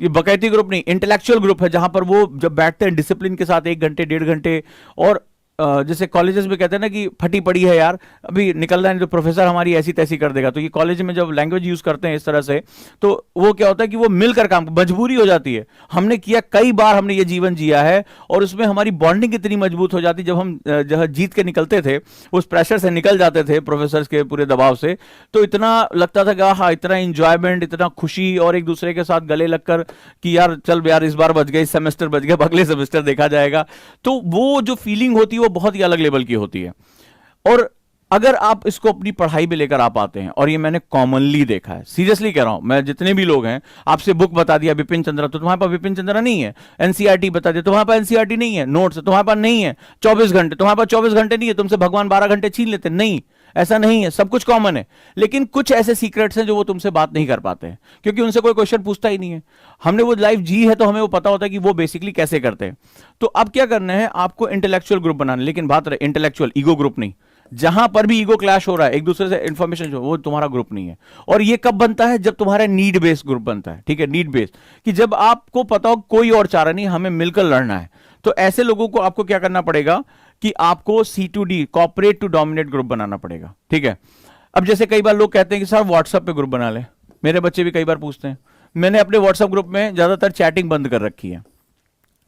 ये बकैती ग्रुप नहीं, इंटेलेक्चुअल ग्रुप है, जहां पर वो जब बैठते हैं डिसिप्लिन के साथ 1 घंटे 1.5 घंटे, और जैसे कॉलेजेस में कहते हैं ना कि फटी पड़ी है यार, अभी निकलना नहीं तो प्रोफेसर हमारी ऐसी तैसी कर देगा, तो ये कॉलेज में जब लैंग्वेज यूज करते हैं इस तरह से, तो वो क्या होता है कि वो मिलकर काम, मजबूरी हो जाती है। हमने किया, कई बार हमने ये जीवन जिया है, और उसमें हमारी बॉन्डिंग इतनी मजबूत हो जाती, जब हम जब जीत के निकलते थे, उस प्रेशर से निकल जाते थे प्रोफेसर के पूरे दबाव से, तो इतना लगता था कि हाँ इतना इंजॉयमेंट, इतना खुशी, और एक दूसरे के साथ गले लगकर कि यार चल यार इस बार बच गए, इस सेमेस्टर बच गया, अगले सेमेस्टर देखा जाएगा। तो वो जो फीलिंग होती है वो बहुत ही अलग लेवल की होती है। और अगर आप इसको अपनी पढ़ाई में लेकर आ पाते हैं, और ये मैंने कॉमनली देखा है, सीरियसली कह रहा हूं मैं, जितने भी लोग हैं, आपसे बुक बता दिया बिपिन चंद्रा, तो तुम्हारे पास बिपिन चंद्रा नहीं है। एनसीईआरटी बता दिया, तुम्हारे पास एनसीईआरटी नहीं है। नोट्स तुम्हारे पास नहीं है। 24 घंटे, तुम्हारे पास 24 घंटे नहीं है। तुमसे भगवान 12 घंटे छीन लेते नहीं, ऐसा नहीं है, सब कुछ कॉमन है। लेकिन कुछ ऐसे सीक्रेट्स हैं जो वो तुमसे बात नहीं कर पाते हैं, क्योंकि उनसे कोई क्वेश्चन पूछता ही नहीं है। हमने वो लाइफ जी है, तो हमें वो पता होता है कि वो बेसिकली कैसे करते हैं। तो अब क्या करना है आपको, इंटेलेक्चुअल ग्रुप बनाना, लेकिन बात रहे इंटेलेक्चुअल, ईगो ग्रुप नहीं। जहां पर भी ईगो क्लैश हो रहा है, एक दूसरे से इंफॉर्मेशन जो, वो तुम्हारा ग्रुप नहीं है। और ये कब बनता है, जब तुम्हारा नीड बेस्ड ग्रुप बनता है। ठीक है, नीड बेस्ड, कि जब आपको पता हो कोई और चारा नहीं, हमें मिलकर लड़ना है। तो ऐसे लोगों को आपको क्या करना पड़ेगा कि आपको C2D, cooperate to dominate group बनाना पड़ेगा। ठीक है, अब जैसे कई बार लोग कहते हैं कि सर व्हाट्सएप पे ग्रुप बना ले, मेरे बच्चे भी कई बार पूछते हैं। मैंने अपने व्हाट्सएप ग्रुप में ज्यादातर चैटिंग बंद कर रखी है।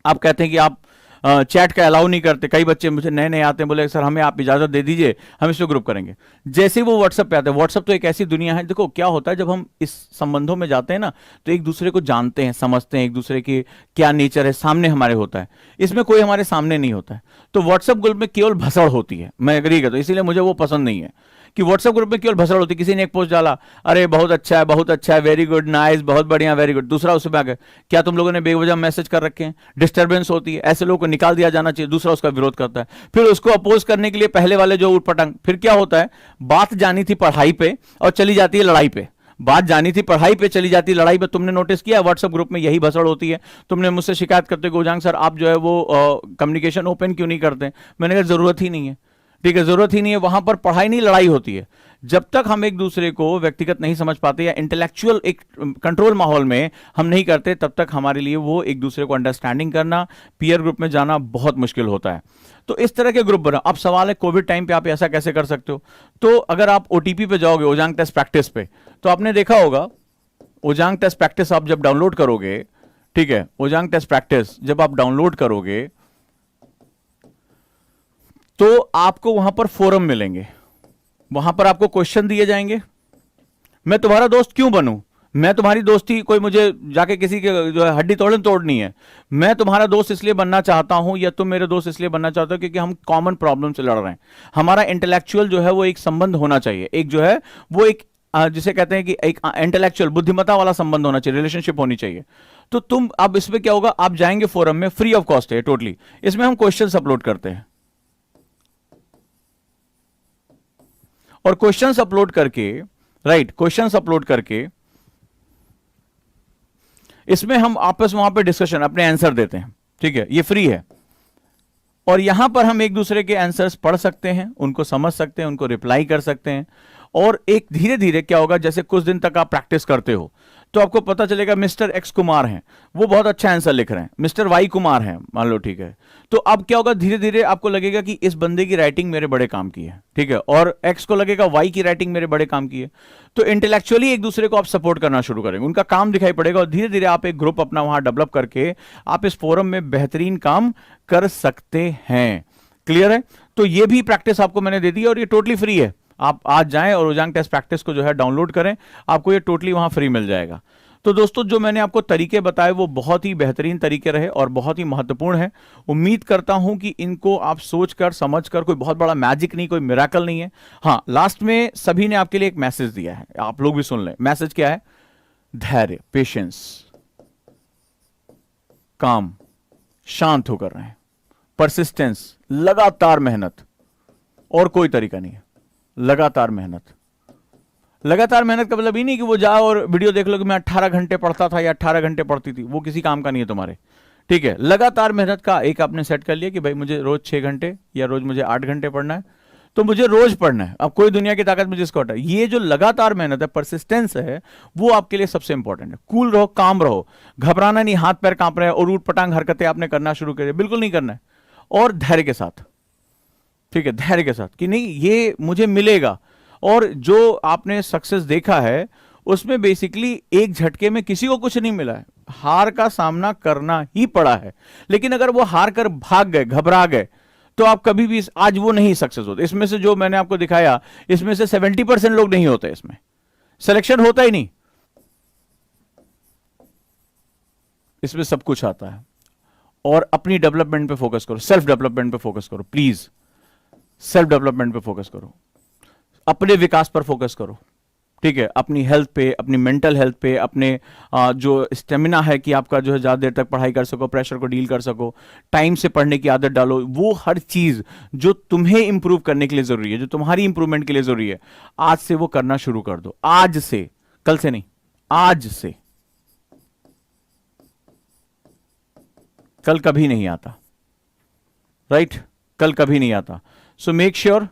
आप कहते हैं कि आप चैट का अलाउ नहीं करते, कई बच्चे मुझे नए नए आते हैं, बोले सर हमें आप इजाजत दे दीजिए, हम इसमें ग्रुप करेंगे। जैसे ही वो व्हाट्सएप पे आते हैं, व्हाट्सएप तो एक ऐसी दुनिया है, देखो क्या होता है जब हम इस संबंधों में जाते हैं ना, तो एक दूसरे को जानते हैं, समझते हैं, एक दूसरे की क्या नेचर है, सामने हमारे होता है। इसमें कोई हमारे सामने नहीं होता है। तो व्हाट्सएप ग्रुप में केवल भसड़ होती है, मैं एग्री करता हूं, इसीलिए मुझे वो पसंद नहीं है कि व्हाट्सएप ग्रुप में केवल भसड़ होती है। किसी ने एक पोस्ट डाला, अरे बहुत अच्छा है, वेरी गुड, नाइस, बहुत बढ़िया, वेरी गुड। दूसरा उसमें आगे, क्या तुम लोगों ने बेवजह मैसेज कर रखे हैं, डिस्टर्बेंस होती है, ऐसे लोगों को निकाल दिया जाना चाहिए। दूसरा उसका विरोध करता है। फिर उसको अपोज करने के लिए पहले वाले जो उठपटांग, फिर क्या होता है, बात जानी थी पढ़ाई पे और चली जाती है लड़ाई पे। बात जानी थी पढ़ाई पे, चली जाती लड़ाई पे। तुमने नोटिस किया व्हाट्सएप ग्रुप में यही भसड़ होती है। तुमने मुझसे शिकायत करते हो गोजांग सर आप जो है वो कम्युनिकेशन ओपन क्यों नहीं करते। मैंने कहा जरूरत ही नहीं है। ठीक है, जरूरत ही नहीं है, वहां पर पढ़ाई नहीं लड़ाई होती है। जब तक हम एक दूसरे को व्यक्तिगत नहीं समझ पाते या इंटेलेक्चुअल एक कंट्रोल माहौल में हम नहीं करते, तब तक हमारे लिए वो एक दूसरे को अंडरस्टैंडिंग करना, पीयर ग्रुप में जाना बहुत मुश्किल होता है। तो इस तरह के ग्रुप बना। अब सवाल है कोविड टाइम पे आप ऐसा कैसे कर सकते हो। तो अगर आप ओटीपी पे जाओगे, ओजांग टेस्ट प्रैक्टिस पे, तो आपने देखा होगा ओजांग टेस्ट प्रैक्टिस आप जब डाउनलोड करोगे, ठीक है, ओजांग टेस्ट प्रैक्टिस जब आप डाउनलोड करोगे तो आपको वहां पर फोरम मिलेंगे, वहां पर आपको क्वेश्चन दिए जाएंगे। मैं तुम्हारा दोस्त क्यों बनूं, मैं तुम्हारी दोस्ती कोई मुझे जाके किसी के जो है हड्डी तोड़नी है। मैं तुम्हारा दोस्त इसलिए बनना चाहता हूं या तुम मेरे दोस्त इसलिए बनना चाहते हो क्योंकि हम कॉमन प्रॉब्लम से लड़ रहे हैं। हमारा इंटेलेक्चुअल जो है वो एक संबंध होना चाहिए, एक जो है वो एक जिसे कहते हैं कि एक इंटेलेक्चुअल बुद्धिमत्ता वाला संबंध होना चाहिए, रिलेशनशिप होनी चाहिए। तो तुम अब इसमें क्या होगा, आप जाएंगे फोरम में, फ्री ऑफ कॉस्ट है टोटली। इसमें हम क्वेश्चन अपलोड करते हैं और क्वेश्चंस अपलोड करके, राइट, क्वेश्चंस अपलोड करके इसमें हम आपस में वहां पे डिस्कशन, अपने आंसर देते हैं। ठीक है, ये फ्री है और यहां पर हम एक दूसरे के आंसर्स पढ़ सकते हैं, उनको समझ सकते हैं, उनको रिप्लाई कर सकते हैं। और एक धीरे धीरे क्या होगा, जैसे कुछ दिन तक आप प्रैक्टिस करते हो तो आपको पता चलेगा मिस्टर एक्स कुमार हैं, वो बहुत अच्छा आंसर लिख रहे हैं, मिस्टर वाई कुमार हैं मान लो, ठीक है। तो अब क्या होगा, धीरे धीरे आपको लगेगा कि इस बंदे की राइटिंग मेरे बड़े काम की है, ठीक है, और एक्स को लगेगा वाई की राइटिंग मेरे बड़े काम की है। तो इंटेलेक्चुअली एक दूसरे को आप सपोर्ट करना शुरू करेंगे, उनका काम दिखाई पड़ेगा और धीरे धीरे आप एक ग्रुप अपना वहां डेवलप करके आप इस फोरम में बेहतरीन काम कर सकते हैं। क्लियर है। तो ये भी प्रैक्टिस आपको मैंने दे दी और ये टोटली फ्री है। आप आज जाएं और ओजांग टेस्ट प्रैक्टिस को जो है डाउनलोड करें, आपको ये टोटली वहां फ्री मिल जाएगा। तो दोस्तों जो मैंने आपको तरीके बताए वो बहुत ही बेहतरीन तरीके रहे और बहुत ही महत्वपूर्ण है। उम्मीद करता हूं कि इनको आप सोचकर समझकर, कोई बहुत बड़ा मैजिक नहीं, कोई मिराकल नहीं है। हाँ, लास्ट में सभी ने आपके लिए एक मैसेज दिया है, आप लोग भी सुन लें। मैसेज क्या है? धैर्य, पेशेंस, काम, शांत होकर रहें, परसिस्टेंस, लगातार मेहनत, और कोई तरीका नहीं है। लगातार मेहनत। लगातार मेहनत का मतलब ही नहीं कि वो जाओ और वीडियो देख लो कि मैं 18 घंटे पढ़ता था या 18 घंटे पढ़ती थी, वो किसी काम का नहीं है तुम्हारे। ठीक है, लगातार मेहनत का एक आपने सेट कर लिया कि भाई मुझे रोज 6 घंटे या रोज मुझे 8 घंटे पढ़ना है, तो मुझे रोज पढ़ना है। अब कोई दुनिया की ताकत मुझे इसको हटा, ये जो लगातार मेहनत है, परसिस्टेंस है, वो आपके लिए सबसे इंपॉर्टेंट है। कूल रहो, काम रहो, घबराना नहीं, हाथ पैर कांप रहे हैं और ऊट पटांग हरकतें आपने करना शुरू करी, बिल्कुल नहीं करना है। और धैर्य के साथ, ठीक है, धैर्य के साथ कि नहीं ये मुझे मिलेगा। और जो आपने सक्सेस देखा है उसमें बेसिकली एक झटके में किसी को कुछ नहीं मिला है, हार का सामना करना ही पड़ा है। लेकिन अगर वो हार कर भाग गए, घबरा गए, तो आप कभी भी आज वो नहीं सक्सेस होते। इसमें से जो मैंने आपको दिखाया, इसमें से 70% लोग नहीं होते, इसमें सिलेक्शन होता ही नहीं, इसमें सब कुछ आता है। और अपनी डेवलपमेंट पे फोकस करो, सेल्फ डेवलपमेंट पे फोकस करो, प्लीज सेल्फ डेवलपमेंट पे फोकस करो। अपने विकास पर फोकस करो, ठीक है, अपनी हेल्थ पे, अपनी मेंटल हेल्थ पे, अपने जो स्टेमिना है कि आपका जो है ज़्यादा देर तक पढ़ाई कर सको, प्रेशर को डील कर सको, टाइम से पढ़ने की आदत डालो। वो हर चीज़ जो तुम्हें इंप्रूव करने के लिए ज़रूरी है, जो तुम्हारी इंप्रूवमेंट के लिए ज़रूरी है, आज से वो करना शुरू कर दो। आज से, कल से नहीं, आज से। कल कभी नहीं आता, राइट? कल कभी नहीं आता। So make sure.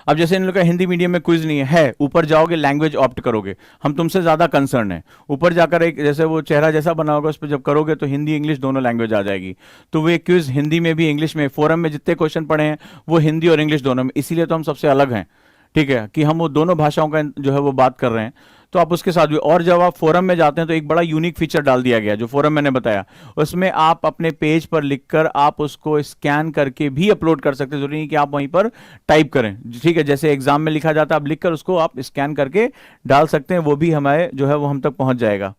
अब जैसे इन लोग का हिंदी मीडियम में क्विज नहीं है, ऊपर जाओगे लैंग्वेज ऑप्ट करोगे, हम तुमसे ज्यादा कंसर्न है। ऊपर जाकर एक जैसे वो चेहरा जैसा बना होगा उस पर जब करोगे तो हिंदी इंग्लिश दोनों लैंग्वेज आ जाएगी। तो वो क्विज हिंदी में भी इंग्लिश में, फोरम में जितने क्वेश्चन पढ़े हैं वो हिंदी और इंग्लिश दोनों में, इसीलिए तो हम सबसे अलग हैं, ठीक है, कि हम वो दोनों भाषाओं का जो है वो बात कर रहे हैं। तो आप उसके साथ भी, और जब आप फोरम में जाते हैं तो एक बड़ा यूनिक फीचर डाल दिया गया, जो फोरम मैंने बताया, उसमें आप अपने पेज पर लिखकर आप उसको स्कैन करके भी अपलोड कर सकते हैं। जरूरी नहीं कि आप वहीं पर टाइप करें, ठीक है, जैसे एग्जाम में लिखा जाता है, आप लिखकर उसको आप स्कैन करके डाल सकते हैं, वो भी हमारे जो है वो हम तक पहुंच जाएगा।